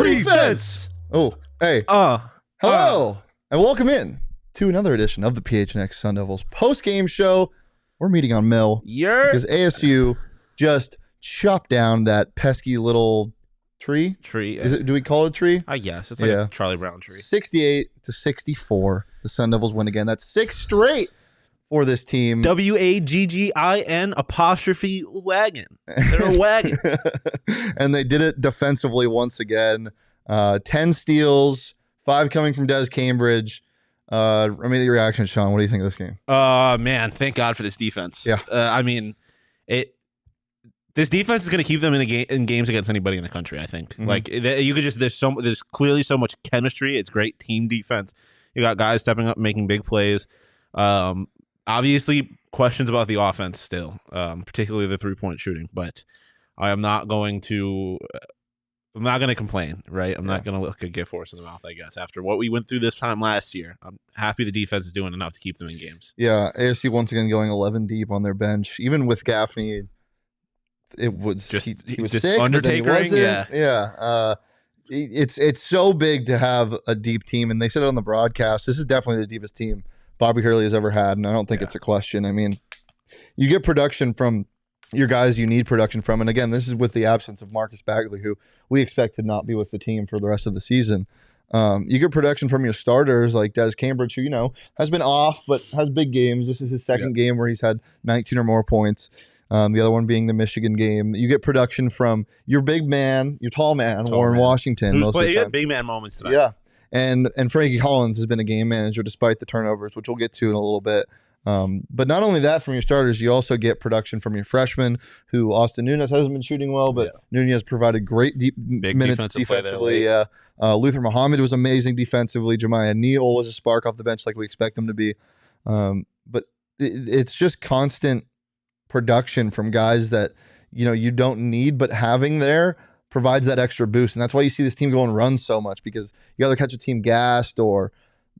Defense. Oh, hey. Hello, and welcome in to another edition of the PHNX Sun Devils post-game show. We're meeting on Mill because ASU just chopped down that pesky little tree. Do we call it a tree? I guess. It's like a Charlie Brown tree. 68-64. The Sun Devils win again. That's 6 straight for this team. WAGGIN apostrophe wagon. They're a wagon. And they did it defensively once again. 10 steals, 5 coming from Des Cambridge. Immediate reaction, Sean. What do you think of this game? Man, thank God for this defense. Yeah. This defense is going to keep them in games against anybody in the country, I think. Mm-hmm. Like you could just there's clearly so much chemistry. It's great team defense. You got guys stepping up, making big plays. Obviously questions about the offense still, particularly the 3-point shooting, but I'm not going to complain, right? I'm not going to look a gift horse in the mouth, I guess. After what we went through this time last year, I'm happy the defense is doing enough to keep them in games. Yeah, ASU once again going 11 deep on their bench. Even with Gaffney, it was he was sick, Undertaker. But then he wasn't. Yeah. It's so big to have a deep team, and they said it on the broadcast. This is definitely the deepest team Bobby Hurley has ever had, and I don't think it's a question. I mean, you get production from your guys you need production from, and again, this is with the absence of Marcus Bagley, who we expect to not be with the team for the rest of the season. You get production from your starters like Des Cambridge, who has been off but has big games. This is his second game where he's had 19 or more points. The other one being the Michigan game. You get production from your big man, your tall man, Warren Washington. Most of the time. You get big man moments tonight. Yeah. And Frankie Collins has been a game manager despite the turnovers, which we'll get to in a little bit. But not only that from your starters, you also get production from your freshmen, who Austin Nunez hasn't been shooting well, but Nunez provided great minutes defensively. Luther Muhammad was amazing defensively. Jemiah Neal was a spark off the bench like we expect him to be. But it's just constant production from guys that you don't need, but having there provides that extra boost. And that's why you see this team go and run so much, because you either catch a team gassed or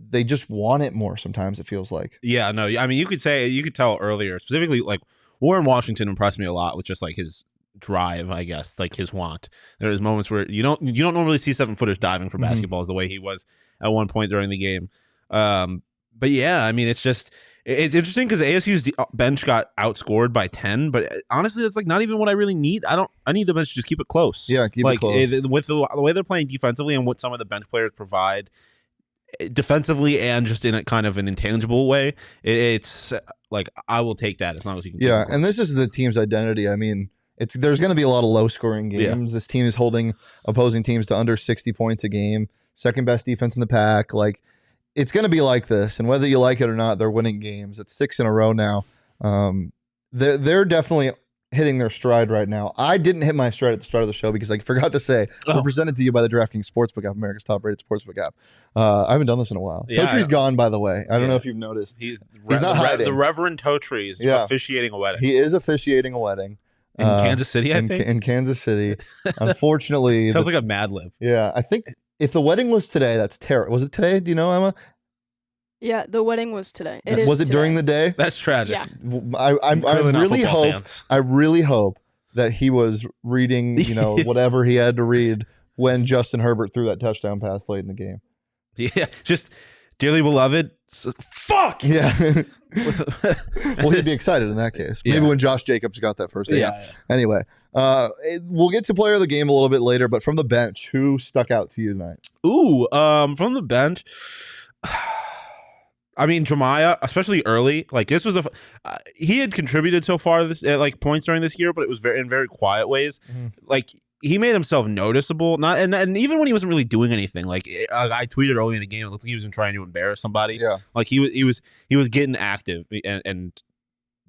they just want it more sometimes, it feels like. Yeah, no, I mean, you could tell earlier, specifically, like, Warren Washington impressed me a lot with just, like, his drive, I guess, like, his want. There was moments where you don't normally see 7-footers diving for basketballs the way he was at one point during the game. But, yeah, I mean, it's interesting because ASU's bench got outscored by 10, but honestly, that's like not even what I really need. I need the bench to just keep it close. Yeah, keep it close. With the way they're playing defensively and what some of the bench players provide defensively and just in a kind of an intangible way, it's like I will take that as long as you can. Yeah, and this is the team's identity. I mean, there's going to be a lot of low-scoring games. Yeah. This team is holding opposing teams to under 60 points a game, second best defense in the pack. Like, it's going to be like this, and whether you like it or not, they're winning games. It's 6 in a row now. They're definitely hitting their stride right now. I didn't hit my stride at the start of the show because I forgot to say we're presented to you by the DraftKings Sportsbook app, America's top-rated sportsbook app. I haven't done this in a while. Yeah, Totree's gone, by the way. I don't know if you've noticed. He's not hiding. The Reverend Totri is officiating a wedding. He is officiating a wedding. In Kansas City, I think? In Kansas City. Unfortunately. Sounds like a Mad Lib. Yeah, I think if the wedding was today, that's terrible. Was it today? Do you know, Emma? Yeah, the wedding was today. Was it during the day? That's tragic. Yeah. I really hope that he was reading, whatever he had to read when Justin Herbert threw that touchdown pass late in the game. Yeah, just dearly beloved. Fuck. Yeah. Well, he'd be excited in that case. Maybe when Josh Jacobs got that first. Yeah. Anyway, we'll get to player of the game a little bit later, but from the bench, who stuck out to you tonight? Ooh, from the bench. I mean, Jemiah, especially early, like this was he had contributed so far at points during this year, but it was in very quiet ways. Mm-hmm. Like he made himself noticeable, and even when he wasn't really doing anything. Like I tweeted early in the game, it looked like he was trying to embarrass somebody. Yeah, like he was getting active and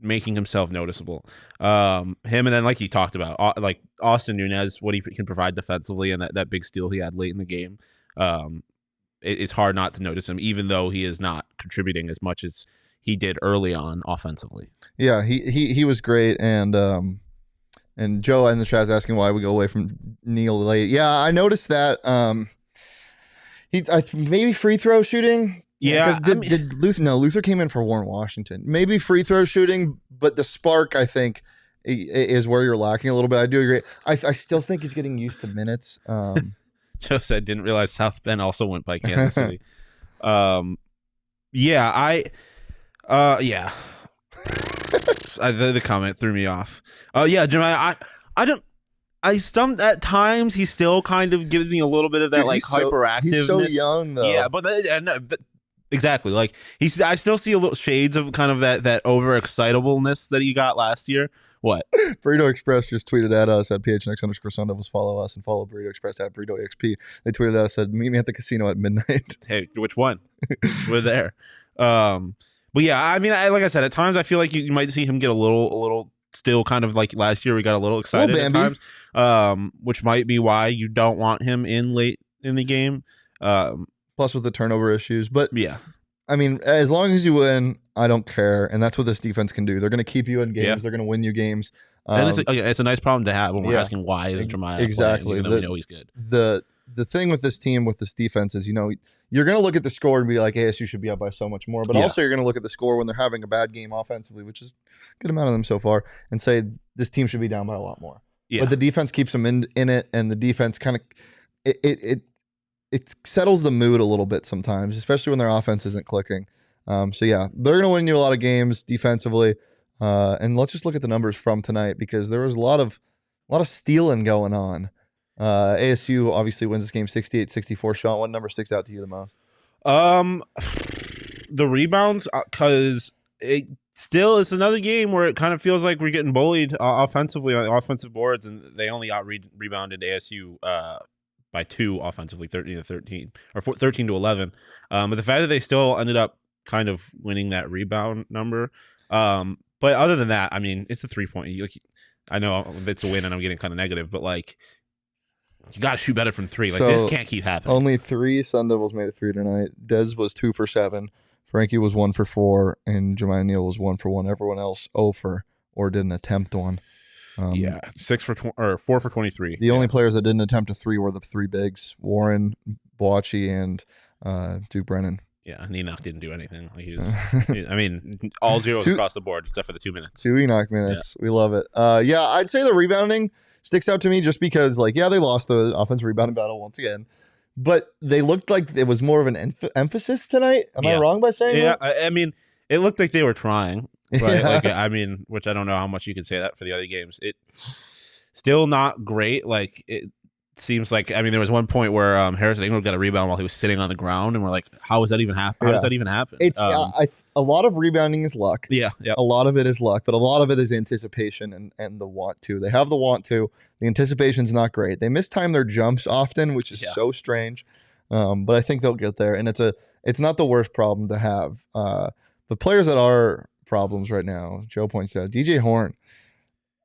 making himself noticeable. Him and then like he talked about like Austin Nunez, what he can provide defensively, and that big steal he had late in the game. It's hard not to notice him, even though he is not contributing as much as he did early on offensively. Yeah, he was great, and Joe in the chat is asking why we go away from Neal late. Yeah, I noticed that. Maybe free throw shooting. Yeah, did Luther? No, Luther came in for Warren Washington. Maybe free throw shooting, but the spark, I think, is where you're lacking a little bit. I do agree. I still think he's getting used to minutes. Joe said, didn't realize South Bend also went by Kansas City. Yeah, yeah. The comment threw me off. Yeah, Jim, I don't. I stumped at times. He still kind of gives me a little bit of that, like, hyperactiveness. He's so young, though. Yeah, but exactly. Like, I still see a little shades of kind of that overexcitableness that he got last year. What? Burrito Express just tweeted at us at PHNX_Sun Devils. Follow us and follow Burrito Express at Burrito EXP. They tweeted at us, said, meet me at the casino at midnight. Hey, which one? We're there. But yeah, I mean, like I said, at times I feel like you might see him get a little still kind of like last year. We got a little excited at times, which might be why you don't want him in late in the game. Plus with the turnover issues. But yeah, I mean, as long as you win, I don't care. And that's what this defense can do. They're going to keep you in games. Yeah. They're going to win you games. And it's a nice problem to have when we're asking why isn't Jeremiah exactly playing, even though we know he's good. The thing with this team, with this defense is, you're going to look at the score and be like, ASU should be up by so much more. But also you're going to look at the score when they're having a bad game offensively, which is a good amount of them so far, and say this team should be down by a lot more. Yeah. But the defense keeps them in it, and the defense kind of it settles the mood a little bit sometimes, especially when their offense isn't clicking. So yeah, they're going to win you a lot of games defensively. And let's just look at the numbers from tonight, because there was a lot of stealing going on. ASU obviously wins this game 68-64. Sean, what number sticks out to you the most? The rebounds, because it's another game where it kind of feels like we're getting bullied offensively on the offensive boards, and they only rebounded ASU by 2 offensively, 13-13 or 13-11. But the fact that they still ended up kind of winning that rebound number. But other than that, I mean, it's a 3-point. I know it's a win, and I'm getting kind of negative, but like, you got to shoot better from 3. Like, this can't keep happening. Only 3 Sun Devils made a 3 tonight. Des was 2 for 7. Frankie was 1 for 4, and Jemiah Neal was 1 for 1. Everyone else 0 for or didn't attempt one. 4 for 23. The only players that didn't attempt a 3 were the 3 bigs: Warren, Boachi, and Duke Brennan. Yeah, and Enoch didn't do anything. Like, I mean, all zeros across the board except for the 2 minutes. 2 Enoch minutes. Yeah. We love it. Yeah, I'd say the rebounding sticks out to me just because, like, yeah, they lost the offensive rebounding battle once again, but they looked like it was more of an emphasis tonight. Am I wrong by saying that? Yeah, I mean, it looked like they were trying, right? Yeah. Like, I mean, which I don't know how much you could say that for the other games. It still not great. Like, it seems like, I mean, there was one point where Harrison England got a rebound while he was sitting on the ground, and we're like, how does that even happen? How does that even happen? It's a lot of rebounding is luck. Yeah. A lot of it is luck, but a lot of it is anticipation and the want to. They have the want to. The anticipation's not great. They mistime their jumps often, which is so strange. But I think they'll get there, and it's not the worst problem to have. The players that are problems right now, Joe points out, DJ Horn.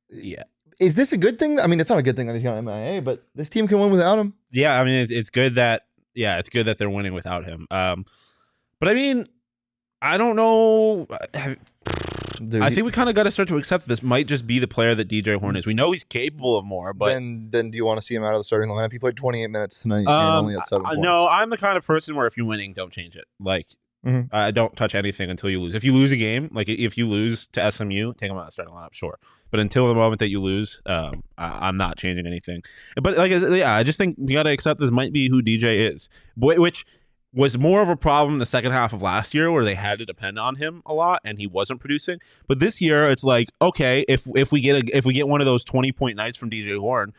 Yeah. Is this a good thing? I mean, it's not a good thing that he's got MIA, but this team can win without him. Yeah, I mean, it's good that they're winning without him. But I mean, I don't know. Dude, I think we kind of got to start to accept this might just be the player that DJ Horn is. We know he's capable of more, but then do you want to see him out of the starting lineup? He played 28 minutes tonight and only had 7 points. No, I'm the kind of person where if you're winning, don't change it. Like, I don't touch anything until you lose. If you lose a game, like if you lose to SMU, take him out of the starting lineup, sure. But until the moment that you lose, I'm not changing anything. But I just think we got to accept this might be who DJ is, which was more of a problem the second half of last year where they had to depend on him a lot and he wasn't producing. But this year, it's like, okay, if we get one of those 20-point nights from DJ Horn,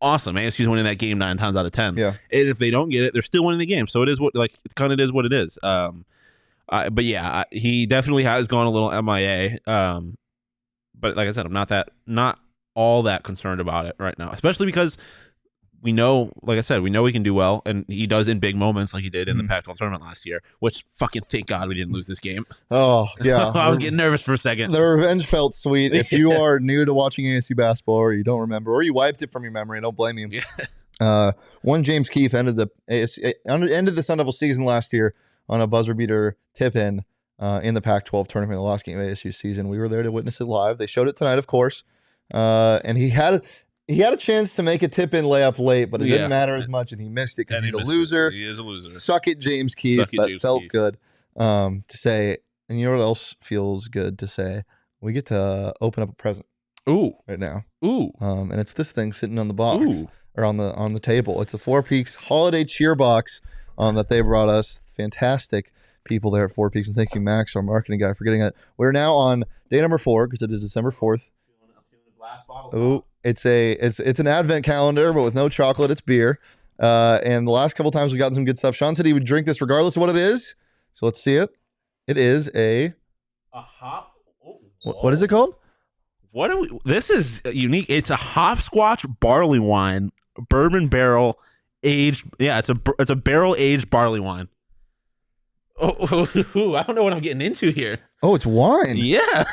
awesome. ASU's winning that game 9 times out of 10. Yeah. And if they don't get it, they're still winning the game. So it is what it is what it is. But yeah, he definitely has gone a little MIA. But like I said, I'm not all that concerned about it right now, especially because we know, like I said, we know he can do well, and he does in big moments like he did in the Pac-12 tournament last year, which fucking thank God we didn't lose this game. Oh, yeah. I was getting nervous for a second. The revenge felt sweet. If you are new to watching ASU basketball or you don't remember or you wiped it from your memory, don't blame you. Yeah. One James Keefe ended the Sun Devil season last year on a buzzer beater tip-in in the Pac-12 tournament, the last game of ASU season. We were there to witness it live. They showed it tonight, of course. And he had a chance to make a tip-in layup late, but it didn't matter as much, and he missed it because he's a loser. He is a loser. Suck it, James Keefe. That felt good to say. And you know what else feels good to say? We get to open up a present. Ooh. Right now. Ooh. And it's this thing sitting on the box. Ooh. or on the table. It's the Four Peaks Holiday Cheer Box that they brought us. Fantastic people there at Four Peaks, and thank you, Max, our marketing guy, for getting it. We're now on day number 4 because it is December 4th. Oh, it's an advent calendar, but with no chocolate. It's beer. And the last couple times we've gotten some good stuff. Sean said he would drink this regardless of what it is. So let's see it. It is a hop. Oh, what is it called? This is unique. It's a hopscotch barley wine, bourbon barrel aged. Yeah, it's a barrel aged barley wine. Oh, I don't know what I'm getting into here. Oh, it's wine. Yeah.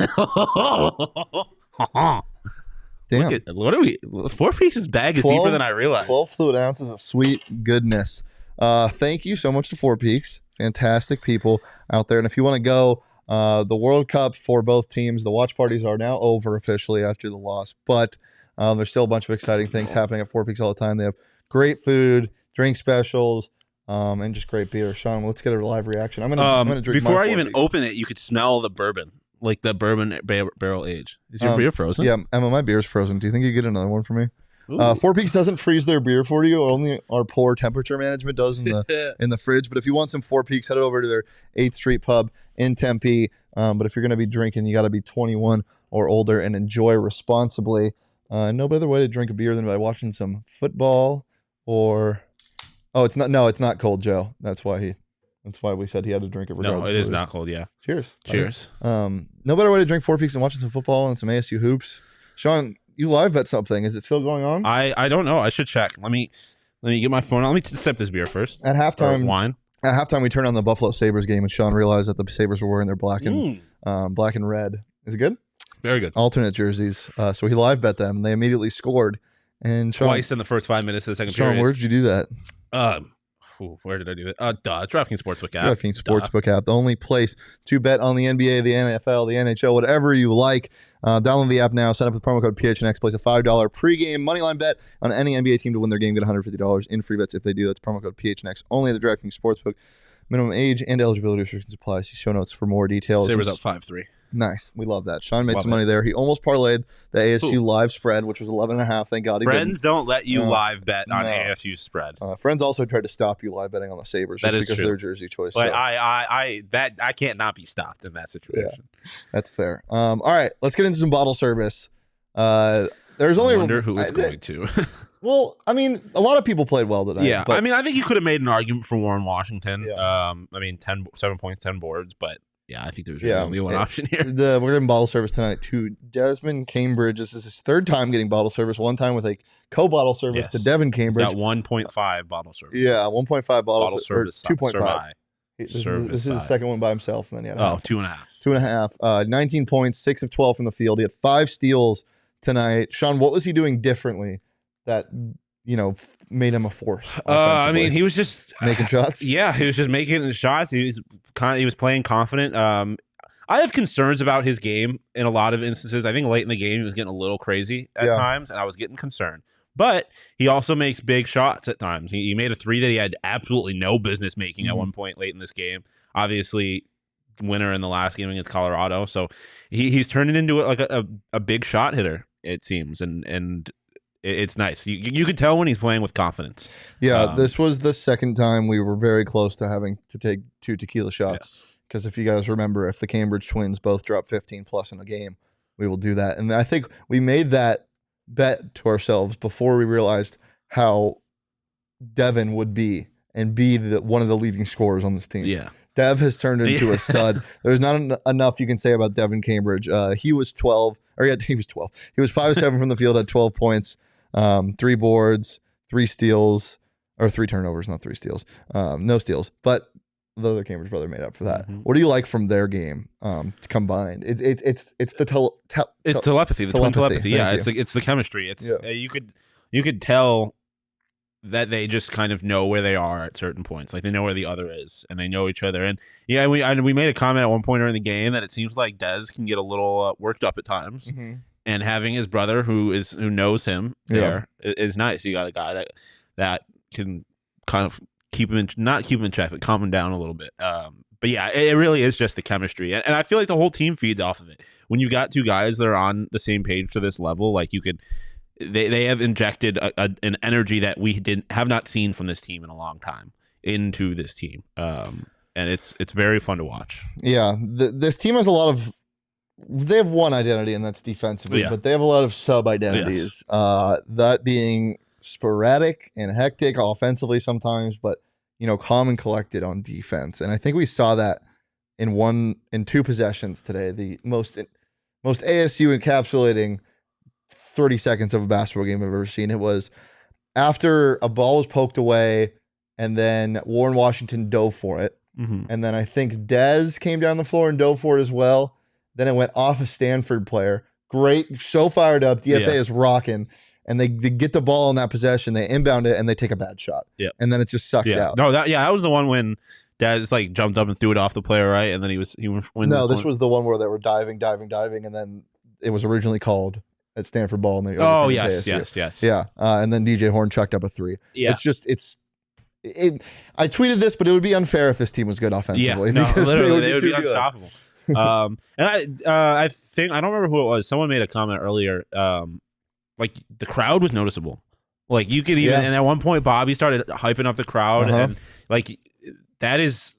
Damn. What are we? Four Pieces bag is deeper than I realized. 12 fluid ounces of sweet goodness. Thank you so much to Four Peaks. Fantastic people out there. And if you want to go, the World Cup for both teams, the watch parties are now over officially after the loss. But there's still a bunch of exciting things happening at Four Peaks all the time. They have great food, drink specials, and just great beer. Sean, let's get a live reaction. I'm gonna drink before my I Four even Peaks. open it. You could smell the bourbon, like the bourbon barrel age. Is your beer frozen? Yeah, Emma, my beer's frozen. Do you think you get another one for me? Ooh. Four Peaks doesn't freeze their beer for you. Only our poor temperature management does in the fridge. But if you want some Four Peaks, head over to their 8th Street pub in Tempe. But if you're going to be drinking, you got to be 21 or older and enjoy responsibly. No better way to drink a beer than by watching some football or... Oh, it's not. No, it's not cold, Joe. That's why we said he had to drink it regardless. No, it is not cold. Yeah. Cheers. Cheers. No better way to drink Four Peaks than watching some football and some ASU hoops. Sean, you live bet something. Is it still going on? I don't know. I should check. Let me get my phone out. Let me sip this beer first. At halftime, wine. At halftime, we turned on the Buffalo Sabres game, and Sean realized that the Sabres were wearing their black and red. Is it good? Very good. Alternate jerseys. So he live bet them, and they immediately scored. And Sean, twice in the first 5 minutes of the second Sean, period. where did you do that? Where did I do that? DraftKings Sportsbook app. DraftKings Sportsbook app, the only place to bet on the NBA, the NFL, the NHL, whatever you like. Download the app now. Sign up with promo code PHNX. Place a $5 pregame moneyline bet on any NBA team to win their game. Get $150 in free bets if they do. That's promo code PHNX. Only at the DraftKings Sportsbook. Minimum age and eligibility restrictions apply. See show notes for more details. Sabres up 5-3. Nice. We love that. Sean made some money there. He almost parlayed the ASU live spread, which was 11.5. Thank God he didn't. Friends don't let you live bet on ASU spread. Friends also tried to stop you live betting on the Sabres just because of their jersey choice. But so. I can't not be stopped in that situation. Yeah, that's fair. All right, let's get into some bottle service. There's only I wonder who is going to. Well, I mean, a lot of people played well tonight. Yeah, but, I mean, I think you could have made an argument for Warren Washington. Yeah. I mean, 7 points, 10 boards, but yeah, I think there's really only one option here. We're getting bottle service tonight to Desmond Cambridge. This is his 3rd time getting bottle service. One time with a co-bottle service to Devin Cambridge. He's got 1.5 bottle service. Yeah, 1.5 bottle service. 2.5. This is his second one by himself, and then he had 2.5. 2.5. 19 points, 6 of 12 from the field. He had 5 steals tonight. Sean, what was he doing differently that made him a force? I mean, he was just making shots. Yeah, he was just making shots. He was playing confident. I have concerns about his game in a lot of instances. I think late in the game he was getting a little crazy at times, and I was getting concerned. But he also makes big shots at times. He made a 3 that he had absolutely no business making at one point late in this game. Obviously, winner in the last game against Colorado. So he's turning into like a big shot hitter, it seems, and it's nice. You could tell when he's playing with confidence. Yeah, this was the second time we were very close to having to take 2 tequila shots. Because if you guys remember, if the Cambridge twins both drop 15 plus in a game, we will do that. And I think we made that bet to ourselves before we realized how Devin would be and be one of the leading scorers on this team. Yeah. Dev has turned into a stud. There's not enough you can say about Devin Cambridge. He was 12. He was 12. He was 5-7 from the field at 12 points, 3 boards, 3 steals, or 3 turnovers, not 3 steals. No steals, but the other Cambridge brother made up for that. What do you like from their game combined? It's the it's telepathy, the twin telepathy. Yeah, Thank it's the chemistry. It's you could tell that they just kind of know where they are at certain points. Like they know where the other is, and they know each other. And yeah, we made a comment at one point during the game that it seems like Dez can get a little worked up at times, and having his brother who knows him there is nice. You got a guy that can kind of not keep him in check, but calm him down a little bit. But yeah, it really is just the chemistry, and I feel like the whole team feeds off of it. When you've got 2 guys that are on the same page to this level, like you could. they have injected an energy that we have not seen from this team in a long time into this team. And it's very fun to watch. Yeah, this team has a lot of. They have one identity, and that's defensively, but they have a lot of sub identities. Yes. That being sporadic and hectic offensively sometimes, but calm and collected on defense. And I think we saw that in two possessions today. The most ASU encapsulating 30 seconds of a basketball game I've ever seen. It was after a ball was poked away, and then Warren Washington dove for it. And then I think Dez came down the floor and dove for it as well. Then it went off a Stanford player. Great, so fired up. DFA is rocking. And they get the ball in that possession. They inbound it, and they take a bad shot. Yeah. And then it's just sucked out. No, that was the one when Dez like jumped up and threw it off the player, right? And then he was this was the one where they were diving, and then it was originally called at Stanford ball. And they yes. Yeah. And then DJ Horn chucked up a 3. Yeah. I tweeted this, but it would be unfair if this team was good offensively. Yeah, because they would be unstoppable. And I think I don't remember who it was. Someone made a comment earlier. Like the crowd was noticeable. Like you could even, and at one point Bobby started hyping up the crowd, and like that is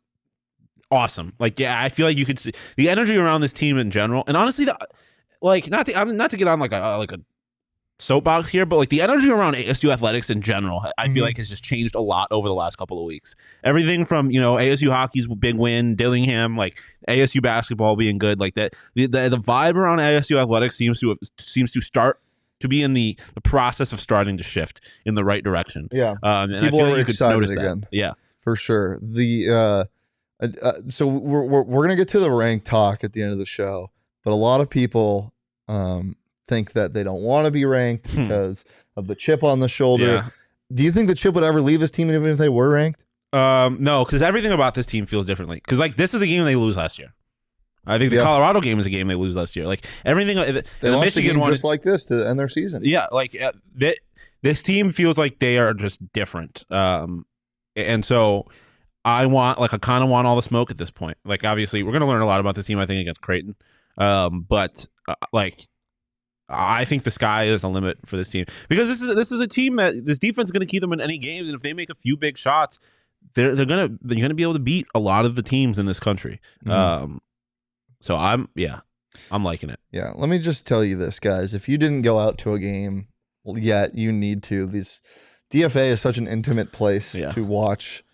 awesome. Like I feel like you could see the energy around this team in general, and honestly, not to get on like a soapbox here, but like the energy around ASU athletics in general, I feel like has just changed a lot over the last couple of weeks. Everything from ASU hockey's big win, Dillingham, like ASU basketball being good, like that. The vibe around ASU athletics seems to start to be in the process of starting to shift in the right direction. Yeah, and people I feel are like excited again. That. Yeah, for sure. So we're gonna get to the rank talk at the end of the show, but a lot of people think that they don't want to be ranked because of the chip on the shoulder. Yeah. Do you think the chip would ever leave this team even if they were ranked? No, because everything about this team feels differently. Because like this is a game they lose last year. I think the Colorado game is a game they lose last year. Like everything, they lost Michigan a game just like this to end their season. Yeah, like this team feels like they are just different. And so I kind of want all the smoke at this point. Like obviously, we're gonna learn a lot about this team. I think against Creighton, but I think the sky is the limit for this team because this is a team that this defense is going to keep them in any games, and if they make a few big shots, they're gonna be able to beat a lot of the teams in this country. So I'm liking it. Yeah, let me just tell you this, guys. If you didn't go out to a game yet, you need to. This DFA is such an intimate place to watch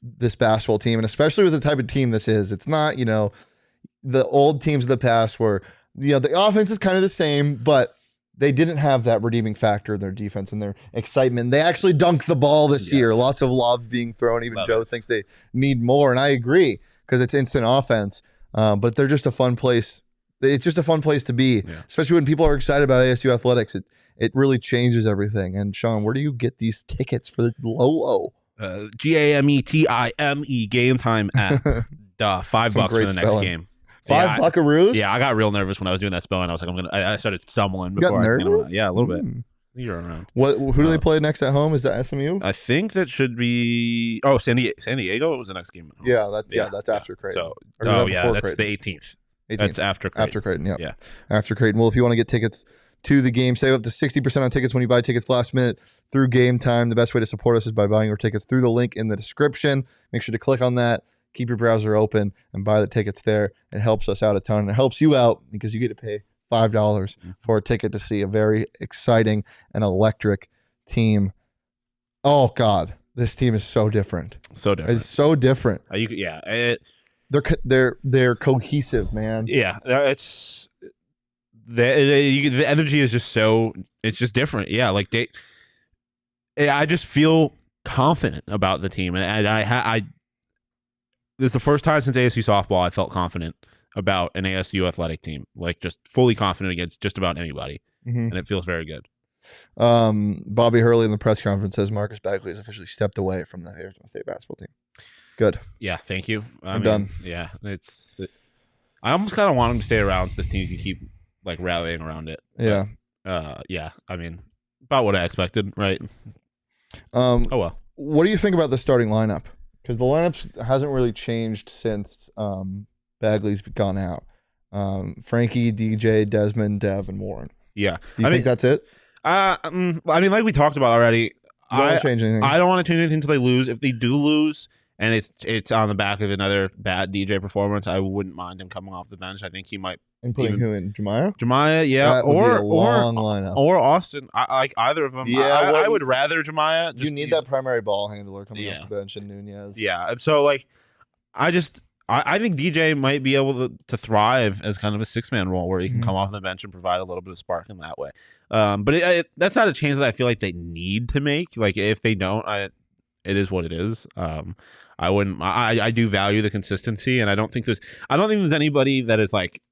this basketball team, and especially with the type of team this is. It's not the old teams of the past where the offense is kind of the same, but they didn't have that redeeming factor in their defense and their excitement. They actually dunked the ball this year. Lots of lobs being thrown. Even Joe thinks they need more, and I agree because it's instant offense. But they're just a fun place. It's just a fun place to be, especially when people are excited about ASU athletics. It really changes everything. And Sean, where do you get these tickets for the low? GAMETIME game time at $5 for the next game. $5 buckaroos? Yeah, I got real nervous when I was doing that spelling. I was like, I started stumbling before I nervous? Yeah, a little bit. You're around. Who do they play next at home? Is that SMU? I think that should be San Diego was the next game at home. Yeah, that's after Creighton. So that's the 18th. That's after Creighton. After Creighton, yeah. After Creighton. Well, if you want to get tickets to the game, save up to 60% on tickets when you buy tickets last minute through Game Time. The best way to support us is by buying your tickets through the link in the description. Make sure to click on that. Keep your browser open and buy the tickets there. It helps us out a ton. It helps you out because you get to pay $5 for a ticket to see a very exciting and electric team. Oh God, this team is so different. So different. It's so different. They're cohesive, man. Yeah, it's the energy is just it's just different. Yeah, like I just feel confident about the team, and I this is the first time since ASU softball I felt confident about an ASU athletic team, like just fully confident against just about anybody, and it feels very good. Bobby Hurley in the press conference says Marcus Bagley has officially stepped away from the Arizona State basketball team. Good. Yeah, thank you. I'm done. Yeah, I almost kind of want him to stay around so this team can keep like rallying around it. Yeah. But, I mean, about what I expected, right? Oh well. What do you think about the starting lineup? Because the lineup hasn't really changed since Bagley's gone out. Frankie, DJ, Desmond, Dev, and Warren. Yeah. Do you think that's it? I mean, like we talked about already, You don't want to change anything. I don't want to change anything until they lose. If they do lose, and it's on the back of another bad DJ performance, I wouldn't mind him coming off the bench. I think he might. And putting who in? Jemiah, yeah, That would be a long lineup. Or Austin. I like either of them. Yeah, I would rather Jemiah. You need that primary ball handler coming off the bench, and Nunez. Yeah, and so like, I think DJ might be able to thrive as kind of a 6-man role where he can come off the bench and provide a little bit of spark in that way. But that's not a change that I feel like they need to make. Like if they don't, it is what it is. I do value the consistency, and I don't think there's anybody that is like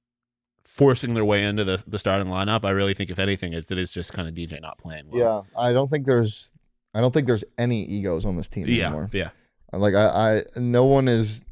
forcing their way into the starting lineup. I really think if anything, it is just kind of DJ not playing well. Yeah, I don't think there's any egos on this team anymore. Yeah. Like no one is.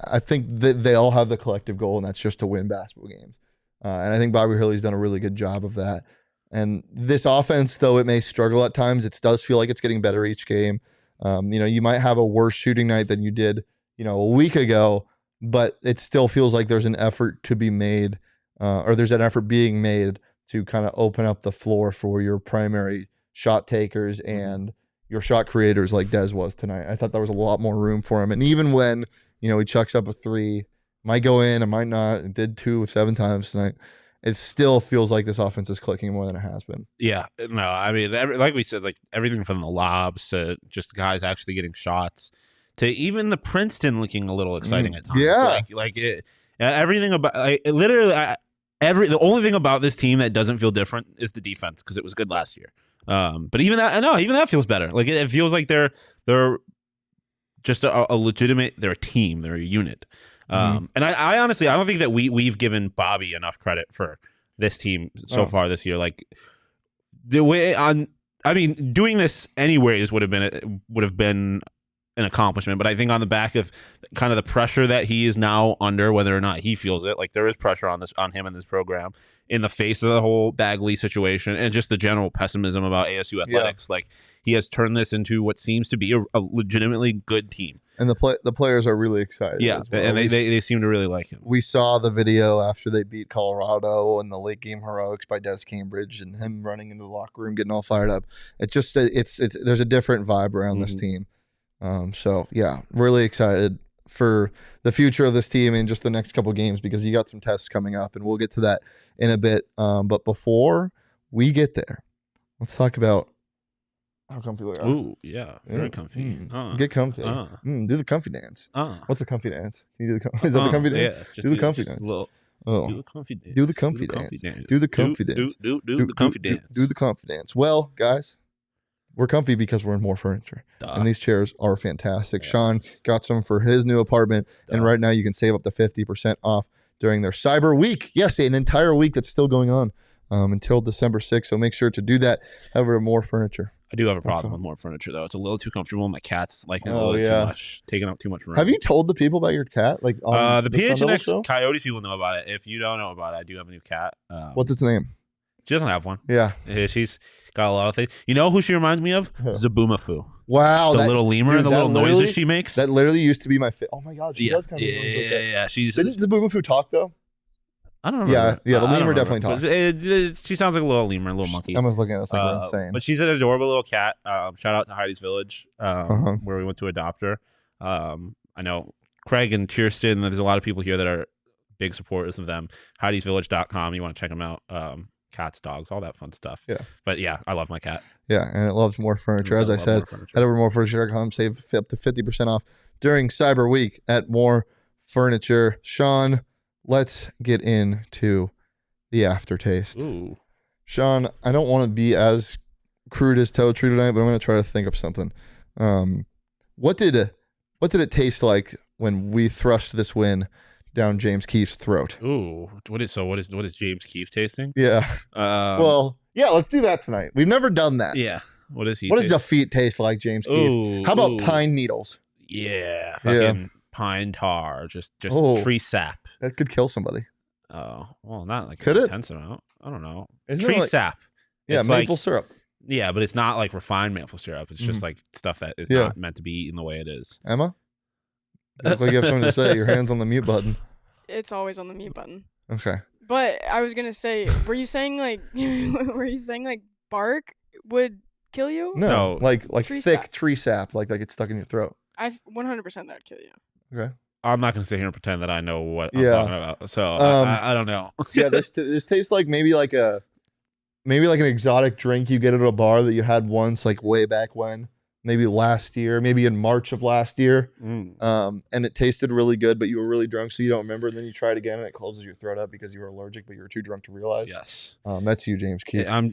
I think that they all have the collective goal, and that's just to win basketball games. And I think Bobby Hurley's done a really good job of that. And this offense, though it may struggle at times, it does feel like it's getting better each game. You might have a worse shooting night than you did, a week ago, but it still feels like there's an effort to be made, or there's an effort being made to kind of open up the floor for your primary shot takers and your shot creators like Des was tonight. I thought there was a lot more room for him. And even when he chucks up a 3, might go in, it might not. It did 2 of 7 times tonight. It still feels like this offense is clicking more than it has been. Yeah, no, I mean, like we said, like everything from the lobs to just guys actually getting shots to even the Princeton looking a little exciting at times. Yeah, everything about the only thing about this team that doesn't feel different is the defense because it was good last year. But even that feels better. Like it feels like they're just a legitimate. They're a team. They're a unit. And I honestly, I don't think that we've given Bobby enough credit for this team so far this year. Like the way doing this anyways would have been an accomplishment. But I think on the back of kind of the pressure that he is now under, whether or not he feels it, like there is pressure on him and this program in the face of the whole Bagley situation and just the general pessimism about ASU athletics. Yeah. Like he has turned this into what seems to be a legitimately good team. And the players are really excited. Yeah, well. And they seem to really like him. We saw the video after they beat Colorado and the late game heroics by Des Cambridge and him running into the locker room, getting all fired up. It's just there's a different vibe around this team. So yeah, really excited for the future of this team in just the next couple games because you got some tests coming up, and we'll get to that in a bit. But before we get there, let's talk about how comfy we are. Ooh, yeah, very comfy. Get comfy. Do the comfy dance. What's the comfy dance? Can you do is that the comfy dance? Yeah, do the comfy dance. Do the comfy dance. Do the comfy dance. Do the comfy dance. Do the comfy dance. Do the comfy dance. Well, guys, we're comfy because we're in more furniture. And these chairs are fantastic. Yeah. Sean got some for his new apartment. And right now you can save up to 50% off during their Cyber Week. Yes, an entire week that's still going on until December 6th. So make sure to do that. However, more furniture. I do have a problem with more furniture, though. It's a little too comfortable. My cat's liking it a little too much, taking up too much room. Have you told the people about your cat? Like on the PHNX Coyote people know about it. If you don't know about it, I do have a new cat. What's its name? She doesn't have one. Yeah. She's got a lot of things. You know who she reminds me of? Zaboomafoo. Wow. The little lemur and the little noises she makes. That literally used to be my oh my God. She does kind of Yeah. Didn't Zaboomafoo talk, though? I don't remember. Yeah, the lemur definitely talks. She sounds like a little lemur, a little monkey. I was looking at this like we're insane. But she's an adorable little cat. Shout out to Heidi's Village, where we went to adopt her. I know Craig and Kirsten, there's a lot of people here that are big supporters of them. Heidi'sVillage.com. You want to check them out. Cats, dogs, all that fun stuff. Yeah. But yeah, I love my cat. Yeah, and it loves more furniture. As I said, head over to morefurniture.com, save up to 50% off during Cyber Week at More Furniture. Sean, let's get into the aftertaste. Ooh. Sean, I don't want to be as crude as Toe Tree tonight, but I'm going to try to think of something. What did it taste like when we thrust this win down James Keefe's throat? Ooh, what is James Keefe tasting? Yeah. Well, yeah, let's do that tonight. We've never done that. Yeah. What does defeat taste like, James Keefe? How about pine needles? Yeah. Fucking pine tar, just tree sap. That could kill somebody. Oh, well, not like an intense amount. I don't know. Isn't tree sap. Yeah, it's maple syrup. Yeah, but it's not like refined maple syrup. It's just like stuff that is not meant to be eaten the way it is. Emma? You look like you have something to say. Your hand's on the mute button. It's always on the mute button. Okay. But I was gonna say, were you saying like bark would kill you? No, like Tree thick sap. tree sap, like it's stuck in your throat. 100% that'd kill you. Okay. I'm not gonna sit here and pretend that I know what I'm Yeah. talking about. So I don't know. Yeah, this tastes like maybe like an exotic drink you get at a bar that you had once, like way back when, maybe last year, maybe in March of last year. And it tasted really good, but you were really drunk, so you don't remember. And then you try it again, and it closes your throat up because you were allergic, but you were too drunk to realize. Yes. That's you, James Keefe. Can't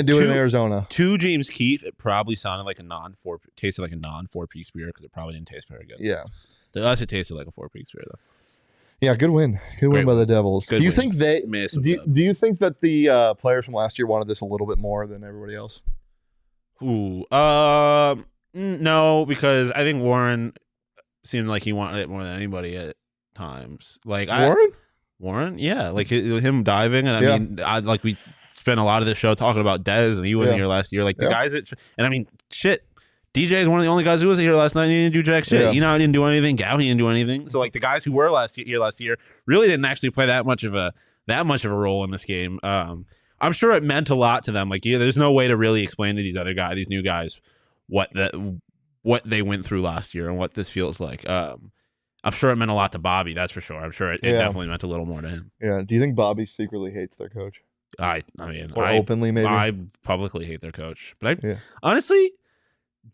do it in Arizona. To James Keefe, it probably sounded like tasted like a non-4-piece beer because it probably didn't taste very good. Yeah. To us, it tasted like a 4-piece beer though. Yeah, good win. Good win by the Devils. Do you think do you think that the players from last year wanted this a little bit more than everybody else? Ooh, no, because I think Warren seemed like he wanted it more than anybody at times. Like Warren, yeah, like him diving, and I mean, we spent a lot of this show talking about Dez, and he wasn't here last year. Like the guys and I mean, shit. DJ is one of the only guys who wasn't here last night. And he didn't do jack shit. Yeah. I didn't do anything. Gowdy didn't do anything. So like the guys who were last year really didn't actually play that much of a role in this game. I'm sure it meant a lot to them. Like there's no way to really explain to these new guys, what they went through last year and what this feels like. I'm sure it meant a lot to Bobby. That's for sure. I'm sure it definitely meant a little more to him. Yeah. Do you think Bobby secretly hates their coach? I mean, openly maybe. I publicly hate their coach, but honestly.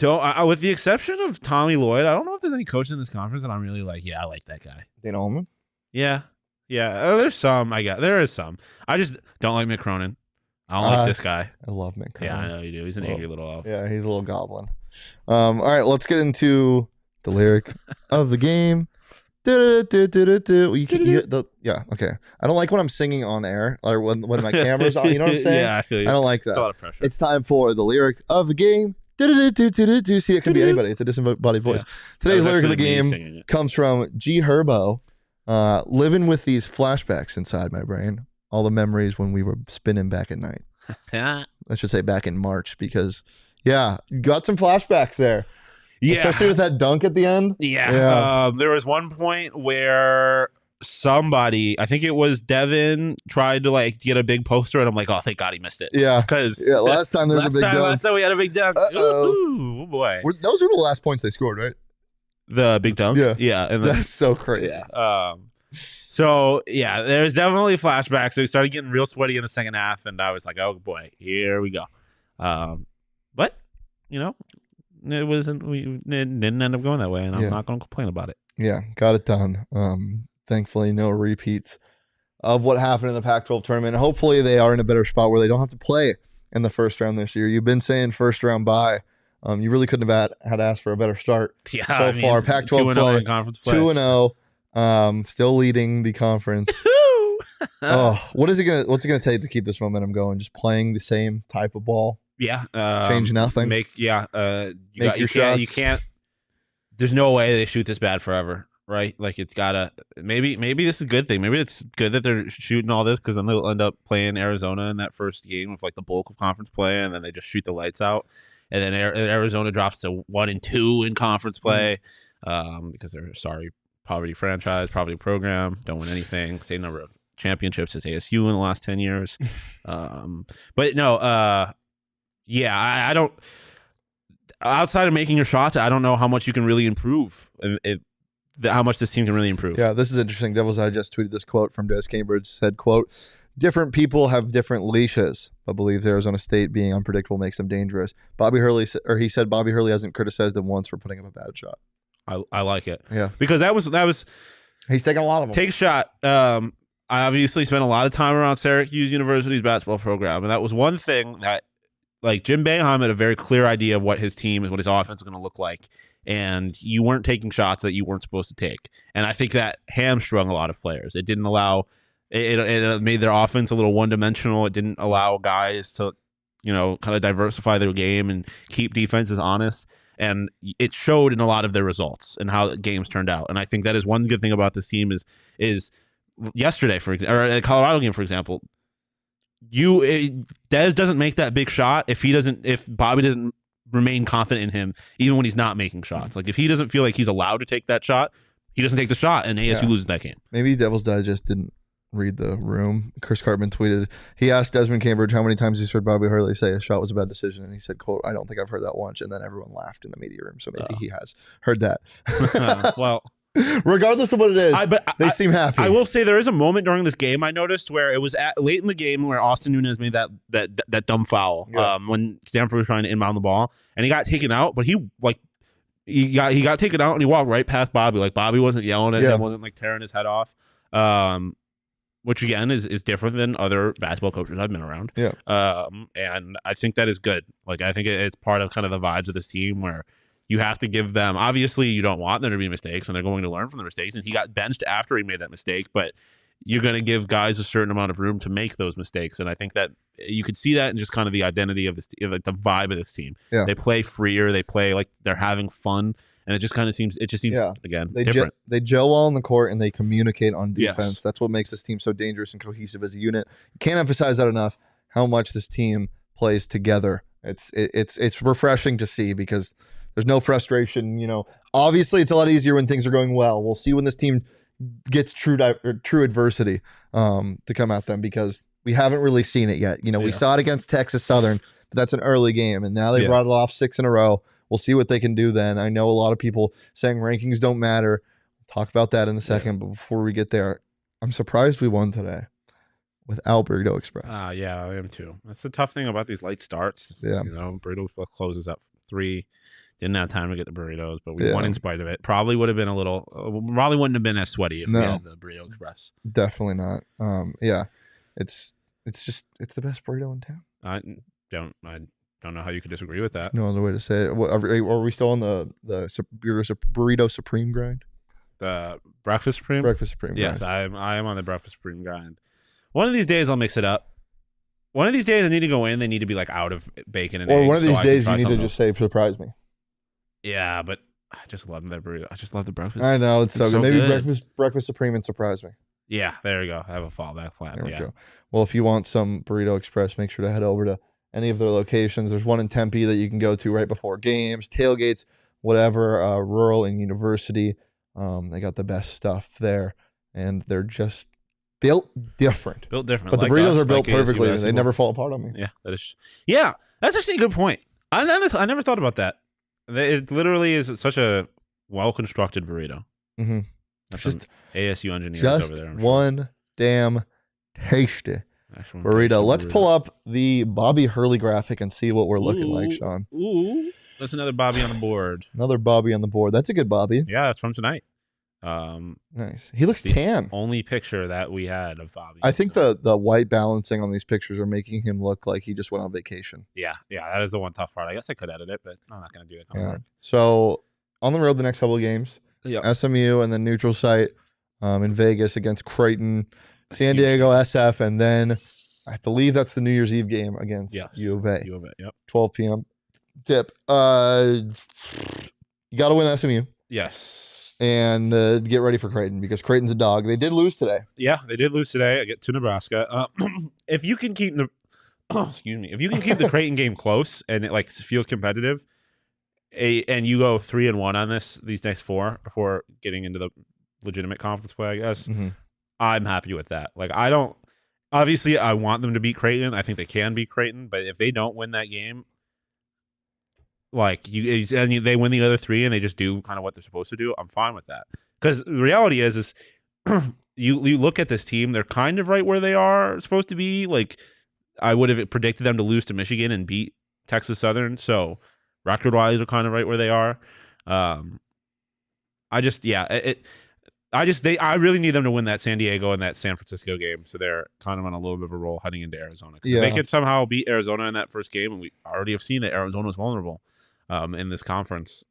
With the exception of Tommy Lloyd, I don't know if there's any coaches in this conference that I'm really like, yeah, I like that guy. Dana Ullman? Yeah. There's some. There is some. I just don't like Mick Cronin. I don't like this guy. I love Mick Cronin. Yeah, I know you do. He's an angry little elf. Yeah, he's a little goblin. All right, let's get into the lyric of the game. Okay. I don't like when I'm singing on air or when my camera's on. You know what I'm saying? Yeah, I feel you. I don't like that. It's a lot of pressure. It's time for the lyric of the game. See, it can be anybody. It's a disembodied voice. Today's lyric of the game comes from G Herbo. Living with these flashbacks inside my brain. All the memories when we were spinning back at night. I should say back in March because, you got some flashbacks there. Yeah. Especially with that dunk at the end. Yeah. There was one point where somebody, I think it was Devin, tried to get a big poster, and I'm like, oh, thank God he missed it. Yeah, because last time there was a big dunk. Last time we had a big dunk. Oh boy, those were the last points they scored, right? The big dunk. Yeah, and that's so crazy. Yeah. So there's definitely flashbacks. So we started getting real sweaty in the second half, and I was like, oh boy, here we go. But it wasn't. It didn't end up going that way, and I'm not going to complain about it. Yeah, got it done. Thankfully, no repeats of what happened in the Pac-12 tournament. Hopefully, they are in a better spot where they don't have to play in the first round this year. You've been saying first round bye. You really couldn't have had asked for a better start far. Pac-12 play, 2-0, still leading the conference. What's it gonna take to keep this momentum going? Just playing the same type of ball. Yeah, change nothing. Make your shots. You can't. There's no way they shoot this bad forever. Right, like it's gotta. Maybe this is a good thing. Maybe it's good that they're shooting all this because then they'll end up playing Arizona in that first game with the bulk of conference play, and then they just shoot the lights out, and then Arizona drops to 1-2 in conference play, because they're poverty franchise, poverty program, don't win anything. Same number of championships as ASU in the last 10 years, but no, I don't. Outside of making your shots, I don't know how much you can really improve. How much this team can really improve. Yeah, this is interesting. Devil's Eye just tweeted this quote from Desmond Cambridge. Said, quote, different people have different leashes, but believes Arizona State being unpredictable makes them dangerous. He said Bobby Hurley hasn't criticized them once for putting up a bad shot. I like it. Yeah. Because that was he's taking a lot of them. Take a shot. I obviously spent a lot of time around Syracuse University's basketball program, and that was one thing that Jim Boeheim had a very clear idea of what his team and what his offense was going to look like. And you weren't taking shots that you weren't supposed to take. And I think that hamstrung a lot of players. It didn't allow it made their offense a little one-dimensional. It didn't allow guys to, kind of diversify their game and keep defenses honest. And it showed in a lot of their results and how games turned out. And I think that is one good thing about this team is yesterday, or the Colorado game, for example, Dez doesn't make that big shot if Bobby doesn't remain confident in him, even when he's not making shots. If he doesn't feel like he's allowed to take that shot, he doesn't take the shot, and ASU loses that game. Maybe Devil's Digest didn't read the room. Chris Cartman tweeted, he asked Desmond Cambridge how many times he's heard Bobby Hurley say a shot was a bad decision. And he said, quote, I don't think I've heard that once. And then everyone laughed in the media room. So maybe he has heard that. Well, regardless of what it is, they seem happy. I will say there is a moment during this game I noticed where it was late in the game where Austin Nunez made that dumb foul when Stanford was trying to inbound the ball. And he got taken out, but he got taken out and he walked right past Bobby. Like Bobby wasn't yelling at him, wasn't like tearing his head off. Which again is different than other basketball coaches I've been around. Yeah. And I think that is good. Like I think it's part of kind of the vibes of this team where you have to give them. Obviously, you don't want there to be mistakes, and they're going to learn from the mistakes. And he got benched after he made that mistake, but you're going to give guys a certain amount of room to make those mistakes. And I think that you could see that in just kind of the identity of this, like the vibe of this team. Yeah. They play freer. They play like they're having fun. And it just kind of seems, again, different. They gel well on the court and they communicate on defense. Yes. That's what makes this team so dangerous and cohesive as a unit. You can't emphasize that enough, how much this team plays together. It's refreshing to see because there's no frustration. You know, obviously it's a lot easier when things are going well. We'll see when this team gets true adversity to come at them because we haven't really seen it yet. You know, we saw it against Texas Southern, but that's an early game. And now they brought it off 6 in a row. We'll see what they can do then. I know a lot of people saying rankings don't matter. We'll talk about that in a second. But before we get there, I'm surprised we won today without Burrito Express. Yeah, I am too. That's the tough thing about these late starts. Yeah. You know, Burrito closes up 3. Didn't have time to get the burritos, but we won in spite of it. Probably would have been probably wouldn't have been as sweaty if we had the Burrito Express. Definitely not. It's the best burrito in town. I don't know how you could disagree with that. No other way to say it. Are we still on the burrito supreme grind? The breakfast supreme? Breakfast supreme. Yes, grind. I am on the breakfast supreme grind. One of these days I'll mix it up. One of these days I need to go in. They need to be like out of bacon and eggs. Or one of these days you need to just say surprise me. Yeah, but I just love that burrito. I just love the breakfast. I know it's so good. Maybe good. breakfast supreme and surprise me. Yeah, there you go. I have a fallback plan. There we go. Well, if you want some Burrito Express, make sure to head over to any of their locations. There's one in Tempe that you can go to right before games, tailgates, whatever, rural and university. They got the best stuff there, and they're just built different. But the burritos are built perfectly, and they never fall apart on me. Yeah, that's actually a good point. I never thought about that. It literally is such a well-constructed burrito. Mm-hmm. That's just ASU engineers just over there. One damn tasty burrito. Let's pull up the Bobby Hurley graphic and see what we're looking like, Sean. Ooh, that's another Bobby on the board. Another Bobby on the board. That's a good Bobby. Yeah, that's from tonight. Nice. He looks tan. Only picture that we had of Bobby. I think the white balancing on these pictures are making him look like he just went on vacation. Yeah, that is the one tough part. I guess I could edit it, but I'm not going to do it. Yeah. So on the road the next couple of games, SMU and then neutral site in Vegas against Creighton, San Diego SF, and then I believe that's the New Year's Eve game against U of A. U of A, yep. 12 p.m. tip. You got to win SMU. Yes. And get ready for Creighton because Creighton's a dog. They did lose today. Yeah, they did lose today. I get to Nebraska. If you can keep the if you can keep the Creighton game close and it like feels competitive, and you go 3-1 on these next 4 before getting into the legitimate conference play, I guess. Mm-hmm. I'm happy with that. Like I want them to beat Creighton. I think they can beat Creighton, but if they don't win that game, like they win the other 3 and they just do kind of what they're supposed to do, I'm fine with that. Because the reality is you look at this team, they're kind of right where they are supposed to be. Like I would have predicted them to lose to Michigan and beat Texas Southern. So record-wise, they're kind of right where they are. I really need them to win that San Diego and that San Francisco game, so they're kind of on a little bit of a roll heading into Arizona. If they could somehow beat Arizona in that first game, and we already have seen that Arizona is vulnerable in this conference,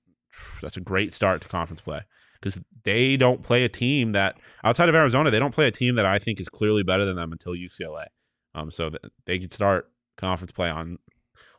that's a great start to conference play because they don't play a team that, outside of Arizona, they don't play a team that I think is clearly better than them until UCLA. So that they can start conference play on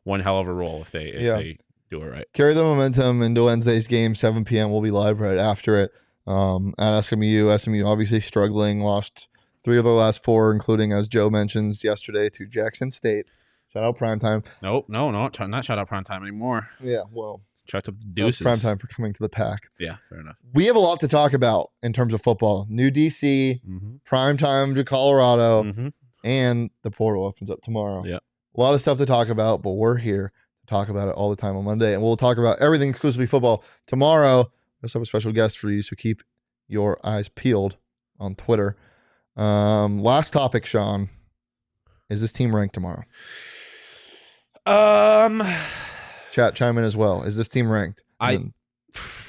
one hell of a roll if they do it right. Carry the momentum into Wednesday's game, 7 p.m. We'll be live right after it. At SMU obviously struggling, lost 3 of their last 4, including, as Joe mentions yesterday, to Jackson State. Shout out Primetime. No, not shout out Primetime anymore. Yeah, well, Chucked up the Well, it's deuces. prime time for coming to the pack. Yeah, fair enough. We have a lot to talk about in terms of football. New DC, prime time to Colorado, and the portal opens up tomorrow. Yeah. A lot of stuff to talk about, but we're here to talk about it all the time on Monday. And we'll talk about everything exclusively football tomorrow. We also have a special guest for you, so keep your eyes peeled on Twitter. Last topic, Sean. Is this team ranked tomorrow? Chat, chime in as well. Is this team ranked?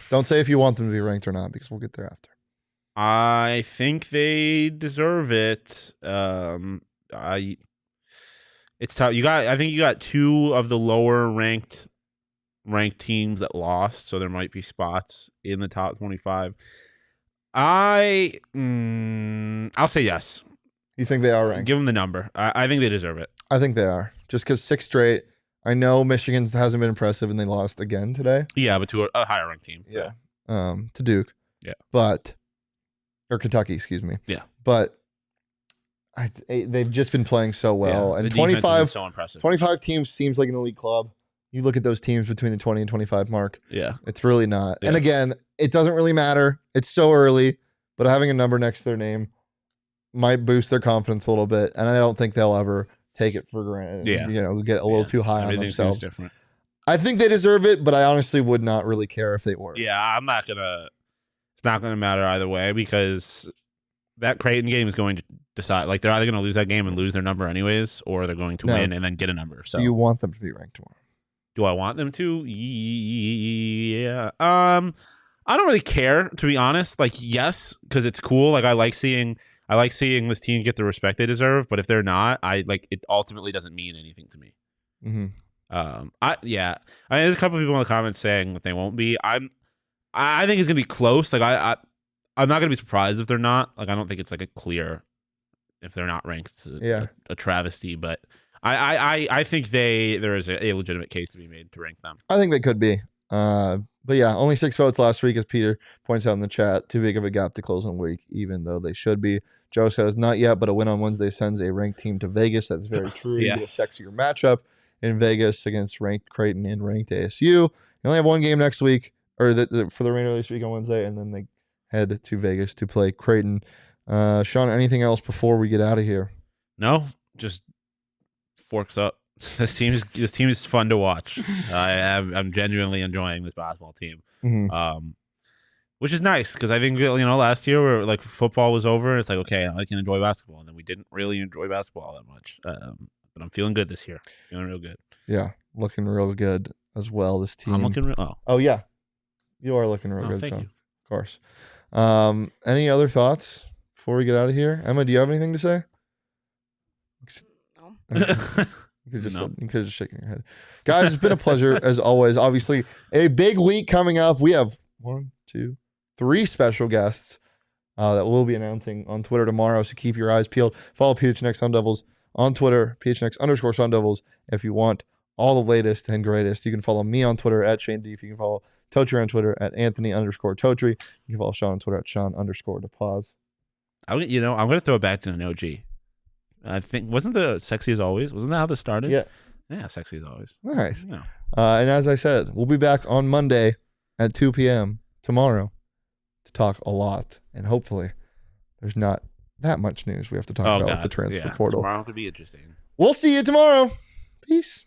Don't say if you want them to be ranked or not, because we'll get there after. I think they deserve it. It's tough. I think you got two of the lower ranked teams that lost, so there might be spots in the top 25. I'll say yes. You think they are ranked? Give them the number. I think they deserve it. I think they are. Just because 6 straight. I know Michigan hasn't been impressive, and they lost again today. Yeah, but to a higher ranked team. Yeah. To Duke. Yeah. Or Kentucky, excuse me. Yeah. But they've just been playing so well. Yeah, and the defense has 25, been so impressive. 25 teams seems like an elite club. You look at those teams between the 20 and 25 mark. Yeah. It's really not. Yeah. And again, it doesn't really matter. It's so early, but having a number next to their name might boost their confidence a little bit. And I don't think they'll ever take it for granted. Yeah. Get a little too high on themselves. Different. I think they deserve it, but I honestly would not really care if they were. Yeah, it's not gonna matter either way, because that Creighton game is going to decide. Like, they're either going to lose that game and lose their number anyways, or they're going to win and then get a number. So, do you want them to be ranked tomorrow? Do I want them to? Yeah. I don't really care, to be honest. Like, yes, because it's cool. Like, I like seeing this team get the respect they deserve. But if they're not, it ultimately doesn't mean anything to me. Mm-hmm. There's a couple of people in the comments saying that they won't be. I think it's gonna be close. Like, I'm not gonna be surprised if they're not. Like, I don't think it's like a clear if they're not ranked. It's a travesty. But I think there is a legitimate case to be made to rank them. I think they could be. But yeah, only 6 votes last week, as Peter points out in the chat. Too big of a gap to close in week, even though they should be. Joe says, not yet, but a win on Wednesday sends a ranked team to Vegas. That's very true. Yeah. It'll be a sexier matchup in Vegas against ranked Creighton and ranked ASU. You only have one game next week, or for the remainder of this week on Wednesday, and then they head to Vegas to play Creighton. Sean, anything else before we get out of here? No, just forks up. This team is fun to watch. I'm genuinely enjoying this basketball team, which is nice, because I think last year where like football was over, and it's like, okay, I can enjoy basketball, and then we didn't really enjoy basketball that much. But I'm feeling good this year. Feeling real good. Yeah, looking real good as well. This team. I'm looking real. Oh yeah, you are looking real good. Thank Sean. you. Of course. Any other thoughts before we get out of here? Emma, do you have anything to say? No. You could have just shaken your head. Guys, it's been a pleasure as always. Obviously, a big week coming up. We have 1, 2, 3 special guests that we'll be announcing on Twitter tomorrow. So keep your eyes peeled. Follow PHNX Sun Devils on Twitter, PHNX_Sun Devils, if you want all the latest and greatest. You can follow me on Twitter at Shane Deef. You can follow Totri on Twitter at Anthony_Totri. You can follow Sean on Twitter at Sean_DePause. I'm going to throw it back to an OG. I think, wasn't the Sexy as Always? Wasn't that how this started? Yeah. Yeah, Sexy as Always. Nice. Yeah. And as I said, we'll be back on Monday at 2 p.m. tomorrow to talk a lot. And hopefully there's not that much news we have to talk about with the transfer portal. Tomorrow could be interesting. We'll see you tomorrow. Peace.